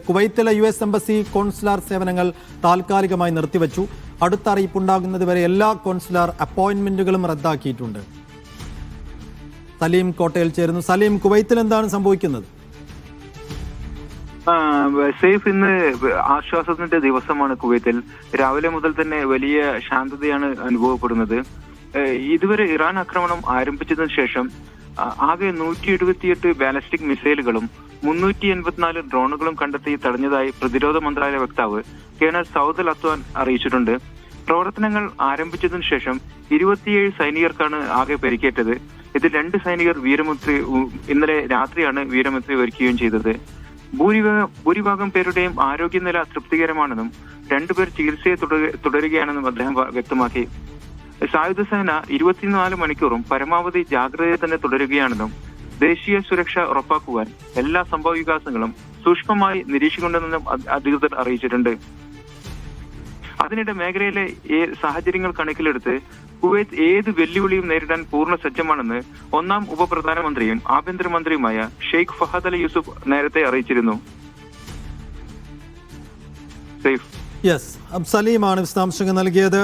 കുവൈത്തിലെ US embassy consular സേവനങ്ങൾ താൽക്കാലികമായി നിർത്തിവച്ചു. അടുത്ത അറിയിപ്പുണ്ടാകുന്നതുവരെ എല്ലാ കോൺസുലാർ അപ്പോയിന്റ്മെന്റുകളും റദ്ദാക്കിയിട്ടുണ്ട്. സലീം കോട്ടയിൽ ചേരുന്നു. സലീം, കുവൈത്തിൽ എന്താണ് സംഭവിക്കുന്നത്? സേഫ് ഇന്ന് ആശ്വാസത്തിന്റെ ദിവസമാണ്. കുവൈത്തിൽ രാവിലെ മുതൽ തന്നെ വലിയ ശാന്തതയാണ് അനുഭവപ്പെടുന്നത്. ഇതുവരെ ഇറാൻ ആക്രമണം ആരംഭിച്ചതിനു ശേഷം ആകെ 178 ബാലിസ്റ്റിക് മിസൈലുകളും 384 ഡ്രോണുകളും കണ്ടെത്തി തടഞ്ഞതായി പ്രതിരോധ മന്ത്രാലയ വക്താവ് കേണൽ സൗദ് അൽ അത്വാൻ അറിയിച്ചിട്ടുണ്ട്. പ്രവർത്തനങ്ങൾ ആരംഭിച്ചതിനു ശേഷം 27 സൈനികർക്കാണ് ആകെ പരിക്കേറ്റത്. ഇതിൽ 2 സൈനികർ ഇന്നലെ രാത്രിയാണ് വീരമൃത്യു വരിക്കുകയും ചെയ്തത്. ഭൂരിഭാഗം പേരുടെയും ആരോഗ്യനില തൃപ്തികരമാണെന്നും 2 പേർ ചികിത്സയെ തുടരുകയാണെന്നും അദ്ദേഹം വ്യക്തമാക്കി. സായുധ സേന 24 മണിക്കൂറും പരമാവധി ജാഗ്രത തന്നെ തുടരുകയാണെന്നും ദേശീയ സുരക്ഷ ഉറപ്പാക്കുവാൻ എല്ലാ സംഭവ വികാസങ്ങളും സൂക്ഷ്മമായി നിരീക്ഷിക്കുന്നുണ്ടെന്നും അധികൃതർ അറിയിച്ചിട്ടുണ്ട്. അതിനിടെ മേഖലയിലെ സാഹചര്യങ്ങൾ കണക്കിലെടുത്ത് കുവൈത്ത് ഏത് വെല്ലുവിളിയും നേരിടാൻ പൂർണ്ണ സജ്ജമാണെന്ന് 1ാം ഉപപ്രധാനമന്ത്രിയും ആഭ്യന്തരമന്ത്രിയുമായ ഷെയ്ഖ് ഫഹദ് അൽ യൂസുഫ് നേരത്തെ അറിയിച്ചിരുന്നു. സലീമാണ് വിശദാംശങ്ങൾ നൽകിയത്.